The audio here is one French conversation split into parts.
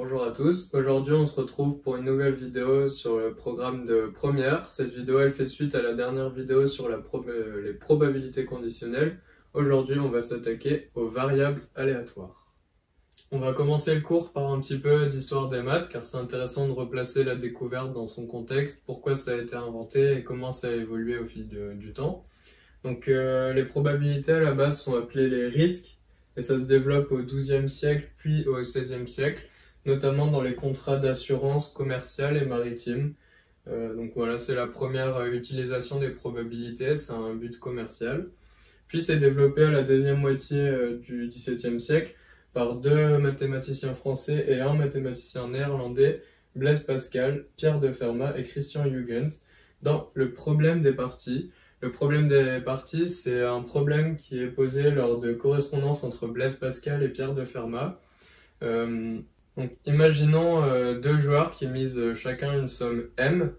Bonjour à tous, aujourd'hui on se retrouve pour une nouvelle vidéo sur le programme de première. Cette vidéo elle fait suite à la dernière vidéo sur les probabilités conditionnelles. Aujourd'hui on va s'attaquer aux variables aléatoires. On va commencer le cours par un petit peu d'histoire des maths car c'est intéressant de replacer la découverte dans son contexte, pourquoi ça a été inventé et comment ça a évolué au fil du temps. Donc les probabilités à la base sont appelées les risques et ça se développe au XIIe siècle puis au XVIe siècle, notamment dans les contrats d'assurance commerciale et maritime. Donc voilà, c'est la première utilisation des probabilités, c'est un but commercial. Puis c'est développé à la deuxième moitié du XVIIe siècle par deux mathématiciens français et un mathématicien néerlandais, Blaise Pascal, Pierre de Fermat et Christian Huygens, dans le problème des parties. Le problème des parties, c'est un problème qui est posé lors de correspondance entre Blaise Pascal et Pierre de Fermat. Donc, imaginons deux joueurs qui misent chacun une somme M.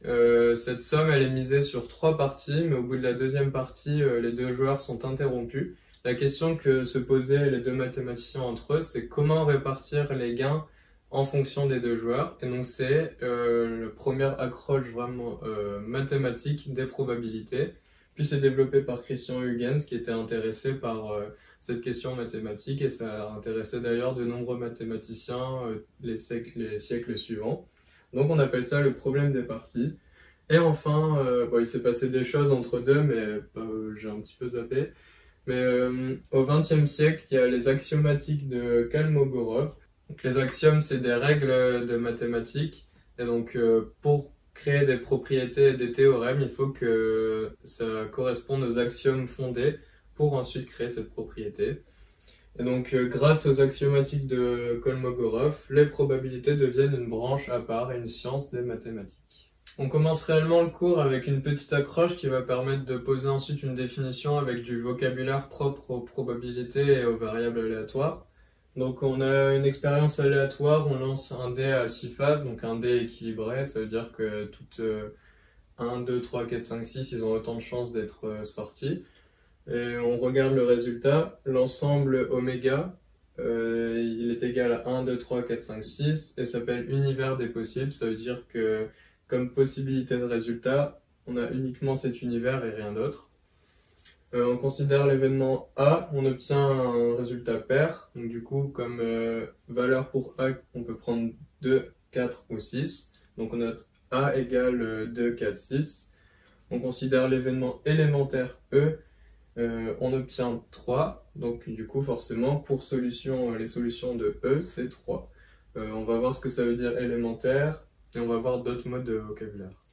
Cette somme, elle est misée sur 3 parties, mais au bout de la deuxième partie, les deux joueurs sont interrompus. La question que se posaient les deux mathématiciens entre eux, c'est comment répartir les gains en fonction des deux joueurs. Et donc c'est la première accroche vraiment mathématique des probabilités. Puis c'est développé par Christian Huygens qui était intéressé par cette question mathématique et ça a intéressé d'ailleurs de nombreux mathématiciens les siècles suivants. Donc on appelle ça le problème des parties. Et enfin, il s'est passé des choses entre deux, mais j'ai un petit peu zappé. Mais au XXe siècle, il y a les axiomatiques de Kolmogorov. Donc, les axiomes, c'est des règles de mathématiques. Et donc, pour créer des propriétés et des théorèmes, il faut que ça corresponde aux axiomes fondés pour ensuite créer cette propriété. Et donc, grâce aux axiomatiques de Kolmogorov, les probabilités deviennent une branche à part et une science des mathématiques. On commence réellement le cours avec une petite accroche qui va permettre de poser ensuite une définition avec du vocabulaire propre aux probabilités et aux variables aléatoires. Donc on a une expérience aléatoire, on lance un dé à 6 faces, donc un dé équilibré, ça veut dire que toutes 1, 2, 3, 4, 5, 6, ils ont autant de chances d'être sortis. Et on regarde le résultat, l'ensemble oméga, il est égal à 1, 2, 3, 4, 5, 6 et s'appelle univers des possibles, ça veut dire que comme possibilité de résultat, on a uniquement cet univers et rien d'autre. On considère l'événement A, on obtient un résultat pair. Donc du coup, comme valeur pour A, on peut prendre 2, 4 ou 6. Donc on note A égale 2, 4, 6. On considère l'événement élémentaire E, on obtient 3. Donc du coup, forcément, pour les solutions de E, c'est 3. On va voir ce que ça veut dire élémentaire. Et on va voir d'autres modes de vocabulaire.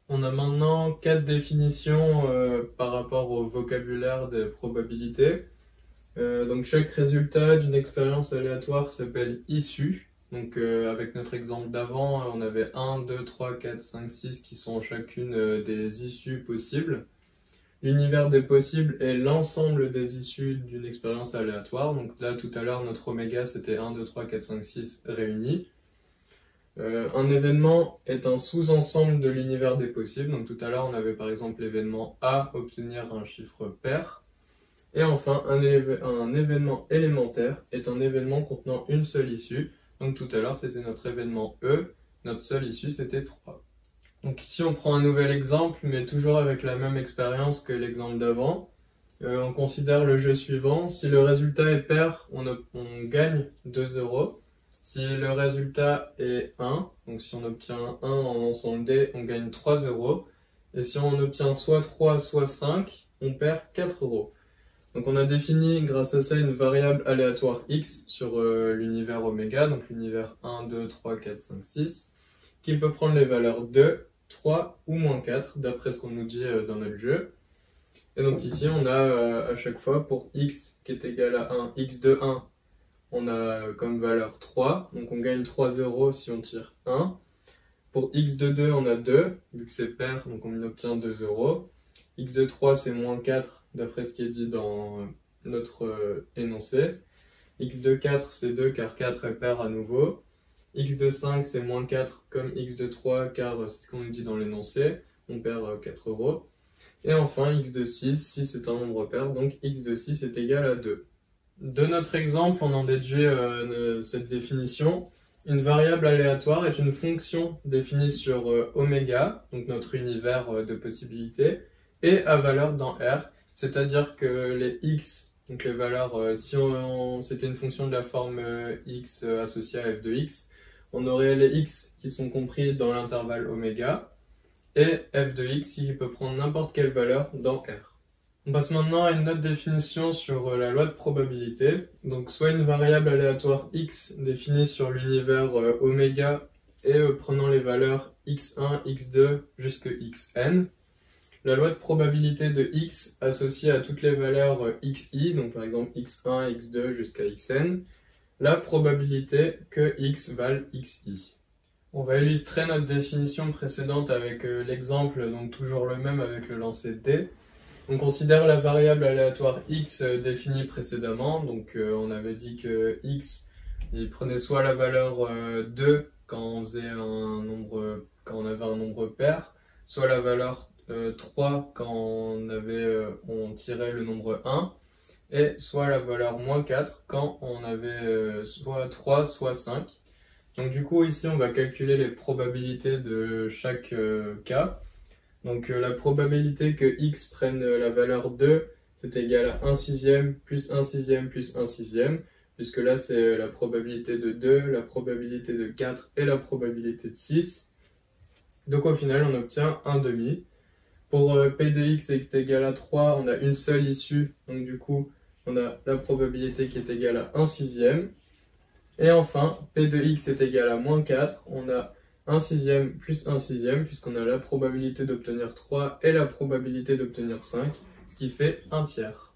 On a maintenant 4 définitions par rapport au vocabulaire des probabilités. Donc chaque résultat d'une expérience aléatoire s'appelle issue. Donc avec notre exemple d'avant, on avait 1, 2, 3, 4, 5, 6 qui sont chacune des issues possibles. L'univers des possibles est l'ensemble des issues d'une expérience aléatoire. Donc là tout à l'heure notre oméga c'était 1, 2, 3, 4, 5, 6 réunis. Un événement est un sous-ensemble de l'univers des possibles. Donc tout à l'heure, on avait par exemple l'événement A, obtenir un chiffre pair. Et enfin, un événement élémentaire est un événement contenant une seule issue. Donc tout à l'heure, c'était notre événement E. Notre seule issue, c'était 3. Donc ici, on prend un nouvel exemple, mais toujours avec la même expérience que l'exemple d'avant. On considère le jeu suivant. Si le résultat est pair, on gagne 2 €. Si le résultat est 1, donc si on obtient 1 en lançant le dé, on gagne 3 €. Et si on obtient soit 3, soit 5, on perd 4 €. Donc on a défini grâce à ça une variable aléatoire x sur l'univers oméga, donc l'univers 1, 2, 3, 4, 5, 6, qui peut prendre les valeurs 2, 3 ou moins 4, d'après ce qu'on nous dit dans notre jeu. Et donc ici on a à chaque fois pour x qui est égal à 1, x de 1, on a comme valeur 3, donc on gagne 3 € si on tire 1. Pour x de 2, on a 2, vu que c'est pair, donc on obtient 2 €. X de 3, c'est moins 4, d'après ce qui est dit dans notre énoncé. X de 4, c'est 2, car 4 est pair à nouveau. X de 5, c'est moins 4, comme x de 3, car c'est ce qu'on nous dit dans l'énoncé. On perd 4 €. Et enfin, x de 6, 6 est un nombre pair, donc x de 6 est égal à 2. De notre exemple, on en déduit cette définition. Une variable aléatoire est une fonction définie sur oméga, donc notre univers de possibilités, et à valeur dans R, c'est-à-dire que les x, donc les valeurs, si c'était une fonction de la forme x associée à f de x, on aurait les x qui sont compris dans l'intervalle oméga, et f de x qui peut prendre n'importe quelle valeur dans R. On passe maintenant à une autre définition sur la loi de probabilité. Donc soit une variable aléatoire x définie sur l'univers oméga et prenant les valeurs x1, x2 jusqu'à xn. La loi de probabilité de x associée à toutes les valeurs xi, donc par exemple x1, x2 jusqu'à xn, la probabilité que x vale xi. On va illustrer notre définition précédente avec l'exemple, donc toujours le même avec le lancer d. On considère la variable aléatoire x définie précédemment, donc on avait dit que x il prenait soit la valeur 2 quand on faisait quand on avait un nombre pair, soit la valeur 3 quand on tirait le nombre 1, et soit la valeur moins 4 quand on avait soit 3 soit 5. Donc du coup ici on va calculer les probabilités de chaque cas. Donc la probabilité que x prenne la valeur 2, c'est égal à 1 sixième plus 1 sixième plus 1 sixième, puisque là c'est la probabilité de 2, la probabilité de 4 et la probabilité de 6. Donc au final on obtient 1 demi. Pour p de x est égal à 3, on a une seule issue, donc du coup on a la probabilité qui est égale à 1 sixième. Et enfin, p de x est égal à moins 4, on a 1 sixième plus 1 sixième, puisqu'on a la probabilité d'obtenir 3 et la probabilité d'obtenir 5, ce qui fait 1 tiers.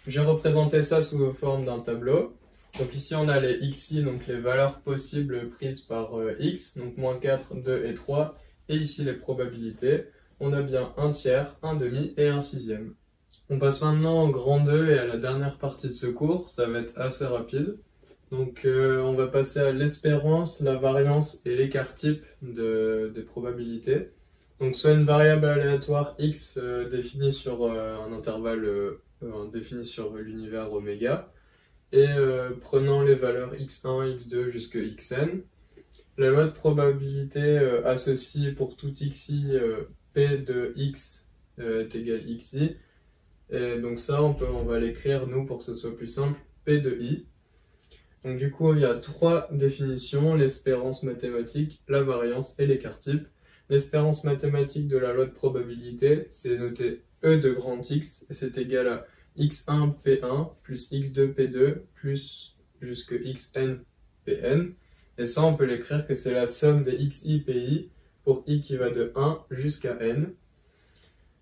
J'ai représenté ça sous forme d'un tableau. Donc ici on a les xi, donc les valeurs possibles prises par x, donc moins 4, 2 et 3, et ici les probabilités. On a bien 1 tiers, 1 demi et 1 sixième. On passe maintenant au grand 2 et à la dernière partie de ce cours, ça va être assez rapide. Donc on va passer à l'espérance, la variance et l'écart type des probabilités. Donc soit une variable aléatoire x définie sur un intervalle défini sur l'univers oméga, et prenant les valeurs x1, x2 jusqu'à xn. La loi de probabilité associe pour tout xi p de x est égal à xi. Et donc ça on va l'écrire nous pour que ce soit plus simple, p de i. Donc du coup, il y a trois définitions, l'espérance mathématique, la variance et l'écart type. L'espérance mathématique de la loi de probabilité, c'est noté E de grand X, et c'est égal à x1 P1 plus x2 P2 plus jusque xn Pn. Et ça, on peut l'écrire que c'est la somme des xi Pi pour i qui va de 1 jusqu'à n.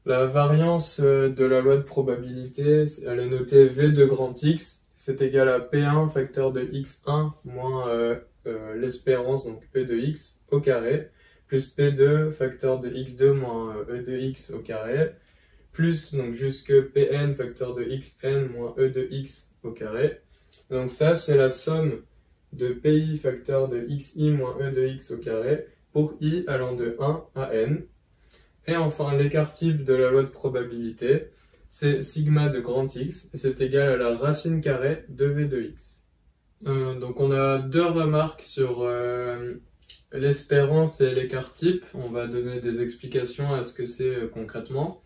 La variance de la loi de probabilité, elle est notée V de grand X, c'est égal à P1 facteur de x1 moins l'espérance, donc E de x au carré, plus P2 facteur de x2 moins E de x au carré, plus donc jusque Pn facteur de xn moins E de x au carré. Donc ça c'est la somme de Pi facteur de xi moins E de x au carré pour i allant de 1 à n. Et enfin l'écart type de la loi de probabilité, c'est sigma de grand X, et c'est égal à la racine carrée de V de X. Donc on a deux remarques sur l'espérance et l'écart type. On va donner des explications à ce que c'est concrètement.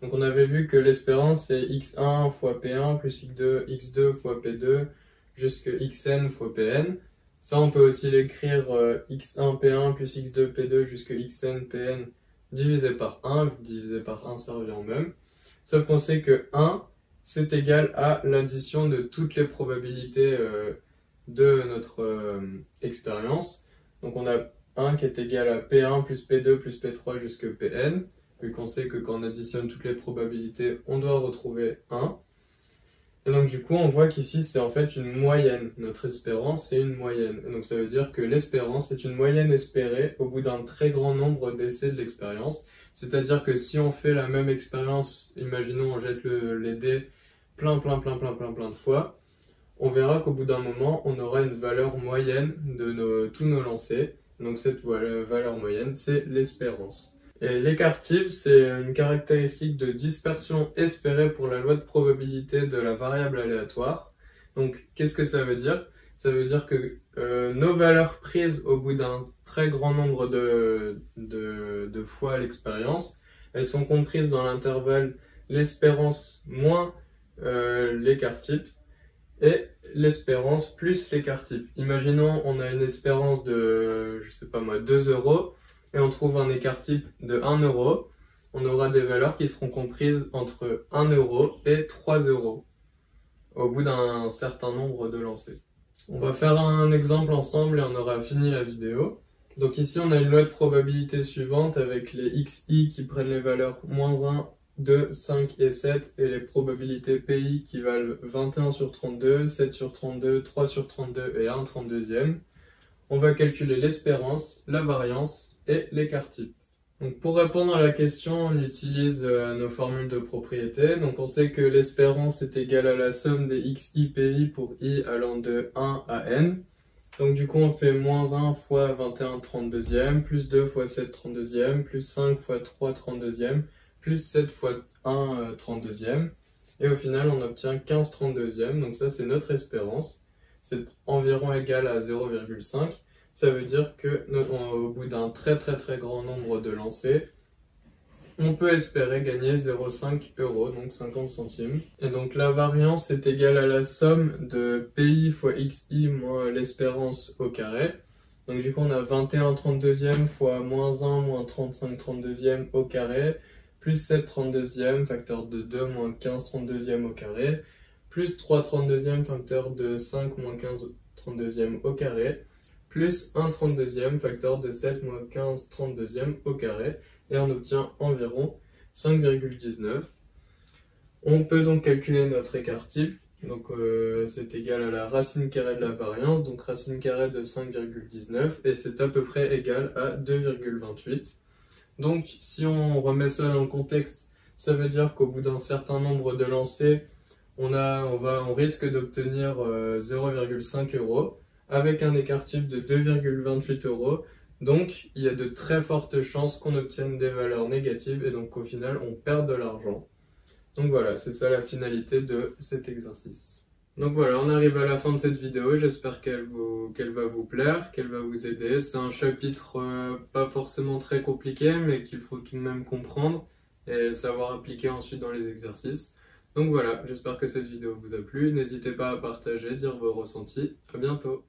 Donc on avait vu que l'espérance c'est x1 fois p1 plus x2 fois p2 jusqu'à xn fois pn. Ça on peut aussi l'écrire x1 p1 plus x2 p2 jusqu'à xn pn divisé par 1, divisé par 1 ça revient au même. Sauf qu'on sait que 1, c'est égal à l'addition de toutes les probabilités de notre expérience. Donc on a 1 qui est égal à P1 plus P2 plus P3 jusqu'à Pn, vu qu'on sait que quand on additionne toutes les probabilités, on doit retrouver 1. Et donc du coup, on voit qu'ici, c'est en fait une moyenne. Notre espérance, c'est une moyenne. Et donc ça veut dire que l'espérance est une moyenne espérée au bout d'un très grand nombre d'essais de l'expérience. C'est-à-dire que si on fait la même expérience, imaginons on jette les dés plein de fois, on verra qu'au bout d'un moment, on aura une valeur moyenne de tous nos lancers. Donc cette valeur moyenne, c'est l'espérance. Et l'écart type, c'est une caractéristique de dispersion espérée pour la loi de probabilité de la variable aléatoire. Donc, qu'est-ce que ça veut dire? Ça veut dire que nos valeurs prises au bout d'un très grand nombre de fois l'expérience, elles sont comprises dans l'intervalle l'espérance moins l'écart type et l'espérance plus l'écart type. Imaginons on a une espérance de, je sais pas moi, 2 euros et on trouve un écart type de 1 euro. On aura des valeurs qui seront comprises entre 1 euro et 3 euros au bout d'un certain nombre de lancers. On va faire un exemple ensemble et on aura fini la vidéo. Donc ici on a une loi de probabilité suivante avec les xi qui prennent les valeurs -1, 2, 5 et 7 et les probabilités pi qui valent 21 sur 32, 7 sur 32, 3 sur 32 et 1/32e. On va calculer l'espérance, la variance et l'écart type. Donc pour répondre à la question, on utilise nos formules de propriété. Donc on sait que l'espérance est égale à la somme des xi pi pour i allant de 1 à n. Donc du coup on fait -1 fois 21 32e, plus 2 fois 7 32e, plus 5 fois 3 32e, plus 7 fois 1 32e. Et au final on obtient 15 32e, donc ça c'est notre espérance. C'est environ égal à 0,5. Ça veut dire que au bout d'un très grand nombre de lancers, on peut espérer gagner 0,5 euros, donc 50 centimes. Et donc la variance est égale à la somme de pi fois xi moins l'espérance au carré. Donc du coup on a 21 32e fois -1 moins 35 32e au carré, plus 7 32e, facteur de 2 moins 15 32e au carré, plus 3 32e, facteur de 5 moins 15 32e au carré, plus 1 32e, facteur de 7 moins 15 32e au carré, et on obtient environ 5,19. On peut donc calculer notre écart type, donc c'est égal à la racine carrée de la variance, donc racine carrée de 5,19, et c'est à peu près égal à 2,28. Donc si on remet ça dans le contexte, ça veut dire qu'au bout d'un certain nombre de lancers, on risque d'obtenir 0,5 euros avec un écart type de 2,28 euros. Donc il y a de très fortes chances qu'on obtienne des valeurs négatives et donc au final on perd de l'argent. Donc voilà, c'est ça la finalité de cet exercice. Donc voilà, on arrive à la fin de cette vidéo, j'espère qu'elle va vous plaire, qu'elle va vous aider. C'est un chapitre pas forcément très compliqué, mais qu'il faut tout de même comprendre et savoir appliquer ensuite dans les exercices. Donc voilà, j'espère que cette vidéo vous a plu. N'hésitez pas à partager, dire vos ressentis. À bientôt.